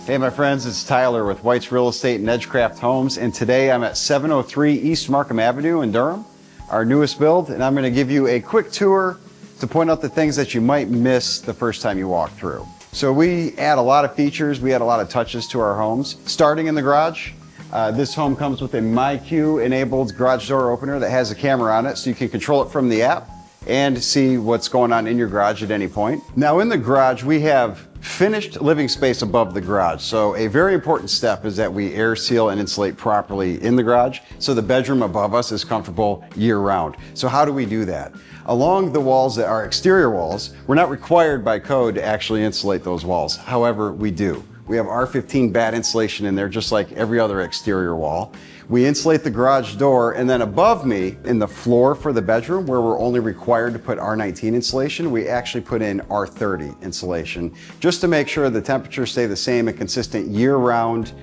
Hey my friends, it's Tyler with White's Real Estate and Edgecraft Homes, and today I'm at 703 East Markham Avenue in Durham, our newest build, and I'm going to give you a quick tour to point out the things that you might miss the first time you walk through. So we add a lot of features, we add a lot of touches to our homes. Starting in the garage, this home comes with a MyQ enabled garage door opener that has a camera on it so you can control it from the app and see what's going on in your garage at any point. Now in the garage, we have finished living space above the garage. So a very important step is that we air seal and insulate properly in the garage so the bedroom above us is comfortable year round. So how do we do that? Along the walls that are exterior walls, we're not required by code to actually insulate those walls. However, we do. We have R15 batt insulation in there just like every other exterior wall. We insulate the garage door, and then above me in the floor for the bedroom where we're only required to put R19 insulation, we actually put in R30 insulation just to make sure the temperatures stay the same and consistent year round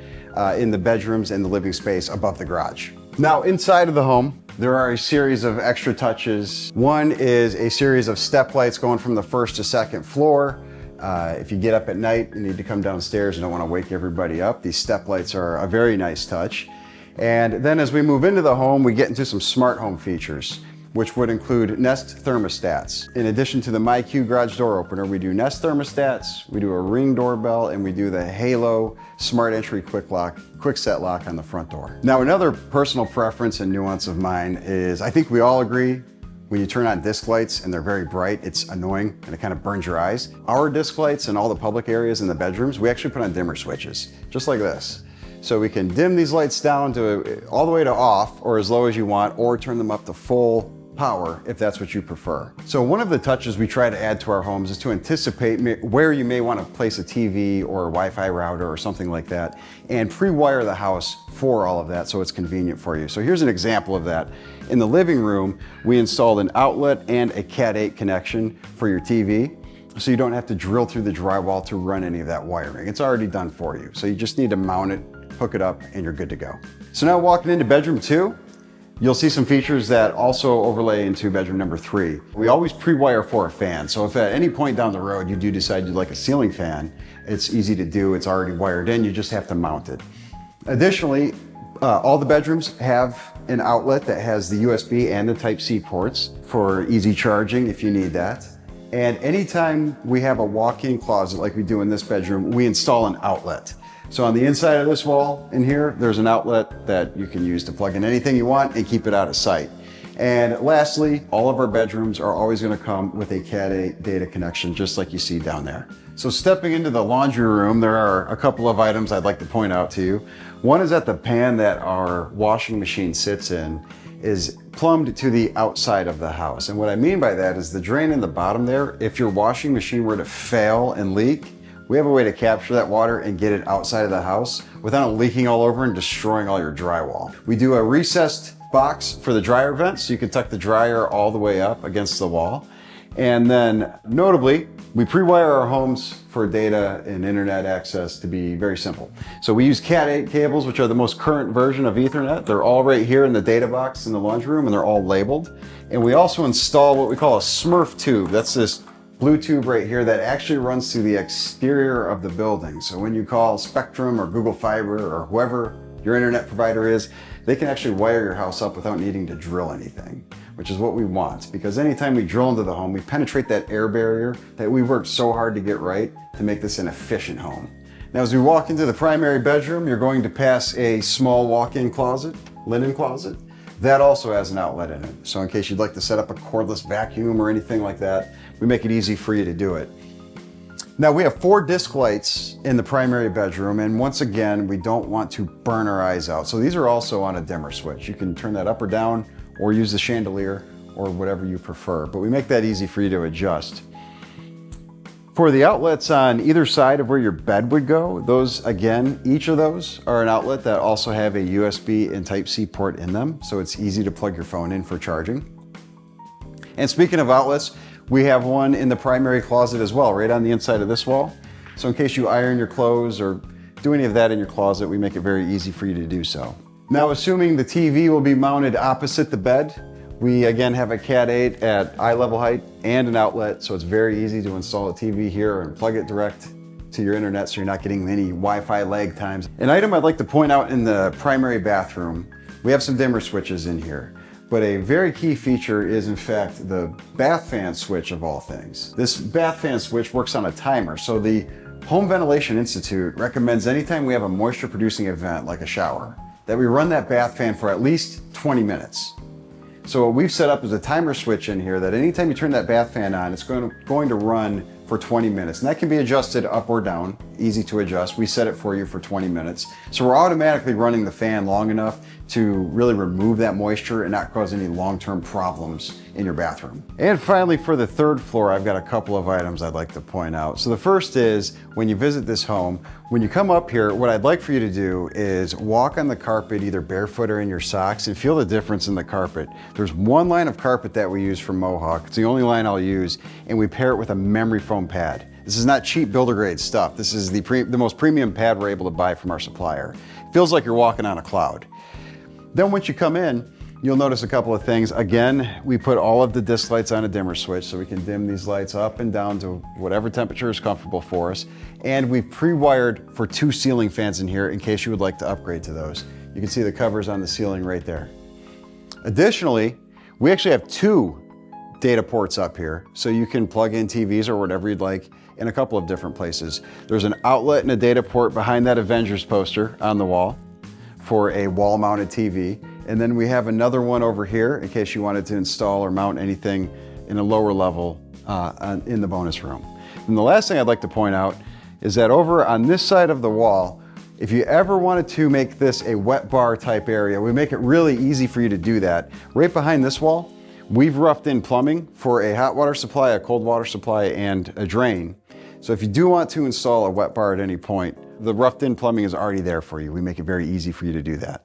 in the bedrooms and the living space above the garage. Now inside of the home, there are a series of extra touches. One is a series of step lights going from the first to second floor. If you get up at night and need to come downstairs and don't want to wake everybody up, these step lights are a very nice touch. And then as we move into the home, we get into some smart home features, which would include Nest thermostats. In addition to the MyQ garage door opener, we do Nest thermostats, we do a Ring doorbell, and we do the Halo smart entry quick set lock on the front door. Now another personal preference and nuance of mine is I think we all agree when you turn on disc lights and they're very bright, it's annoying and it kind of burns your eyes. Our disc lights in all the public areas in the bedrooms, we actually put on dimmer switches, just like this. So we can dim these lights down to all the way to off or as low as you want, or turn them up to full power if that's what you prefer. So one of the touches we try to add to our homes is to anticipate where you may want to place a TV or a Wi-Fi router or something like that and pre-wire the house for all of that so it's convenient for you. So here's an example of that. In the living room, we installed an outlet and a Cat 8 connection for your TV. So you don't have to drill through the drywall to run any of that wiring. It's already done for you. So you just need to mount it, hook it up, and you're good to go. So now walking into bedroom 2, you'll see some features that also overlay into bedroom number 3. We always pre-wire for a fan. So if at any point down the road you do decide you'd like a ceiling fan, it's easy to do. It's already wired in. You just have to mount it. Additionally, all the bedrooms have an outlet that has the USB and the Type-C ports for easy charging if you need that. And anytime we have a walk-in closet like we do in this bedroom, we install an outlet. So on the inside of this wall in here, there's an outlet that you can use to plug in anything you want and keep it out of sight. And lastly, all of our bedrooms are always going to come with a Cat 8 data connection, just like you see down there. So stepping into the laundry room, there are a couple of items I'd like to point out to you. One is that the pan that our washing machine sits in is plumbed to the outside of the house. And what I mean by that is the drain in the bottom there, if your washing machine were to fail and leak, we have a way to capture that water and get it outside of the house without it leaking all over and destroying all your drywall. We do a recessed box for the dryer vent, so you can tuck the dryer all the way up against the wall. And then notably, we pre-wire our homes for data and internet access to be very simple. So we use Cat 8 cables, which are the most current version of Ethernet. They're all right here in the data box in the laundry room, and they're all labeled. And we also install what we call a Smurf tube. That's this blue tube right here that actually runs through the exterior of the building. So when you call Spectrum or Google Fiber or whoever your internet provider is, they can actually wire your house up without needing to drill anything, which is what we want, because anytime we drill into the home, we penetrate that air barrier that we worked so hard to get right to make this an efficient home. Now, as we walk into the primary bedroom, you're going to pass a small walk-in closet, linen closet. That also has an outlet in it. So in case you'd like to set up a cordless vacuum or anything like that, we make it easy for you to do it. Now we have 4 disc lights in the primary bedroom, and once again, we don't want to burn our eyes out. So these are also on a dimmer switch. You can turn that up or down or use the chandelier or whatever you prefer, but we make that easy for you to adjust. For the outlets on either side of where your bed would go, those again, each of those are an outlet that also have a USB and Type-C port in them, so it's easy to plug your phone in for charging. And speaking of outlets, we have one in the primary closet as well, right on the inside of this wall. So in case you iron your clothes or do any of that in your closet, we make it very easy for you to do so. Now, assuming the TV will be mounted opposite the bed, we again have a Cat 8 at eye level height and an outlet, so it's very easy to install a TV here and plug it direct to your internet so you're not getting any Wi-Fi lag times. An item I'd like to point out in the primary bathroom, we have some dimmer switches in here. But a very key feature is in fact the bath fan switch of all things. This bath fan switch works on a timer. So the Home Ventilation Institute recommends anytime we have a moisture producing event like a shower, that we run that bath fan for at least 20 minutes. So what we've set up is a timer switch in here that anytime you turn that bath fan on, it's going to run for 20 minutes. And that can be adjusted up or down, easy to adjust. We set it for you for 20 minutes. So we're automatically running the fan long enough to really remove that moisture and not cause any long-term problems in your bathroom. And finally, for the third floor, I've got a couple of items I'd like to point out. So the first is, when you visit this home, when you come up here, what I'd like for you to do is walk on the carpet, either barefoot or in your socks, and feel the difference in the carpet. There's one line of carpet that we use from Mohawk. It's the only line I'll use, and we pair it with a memory foam pad. This is not cheap builder grade stuff. This is the most premium pad we're able to buy from our supplier. It feels like you're walking on a cloud. Then once you come in, you'll notice a couple of things. Again, we put all of the disc lights on a dimmer switch so we can dim these lights up and down to whatever temperature is comfortable for us. And we've pre-wired for 2 ceiling fans in here in case you would like to upgrade to those. You can see the covers on the ceiling right there. Additionally, we actually have 2 data ports up here, so you can plug in TVs or whatever you'd like in a couple of different places. There's an outlet and a data port behind that Avengers poster on the wall for a wall-mounted TV. And then we have another one over here in case you wanted to install or mount anything in a lower level in the bonus room. And the last thing I'd like to point out is that over on this side of the wall, if you ever wanted to make this a wet bar type area, we make it really easy for you to do that. Right behind this wall, we've roughed in plumbing for a hot water supply, a cold water supply, and a drain. So if you do want to install a wet bar at any point, the roughed in plumbing is already there for you. We make it very easy for you to do that.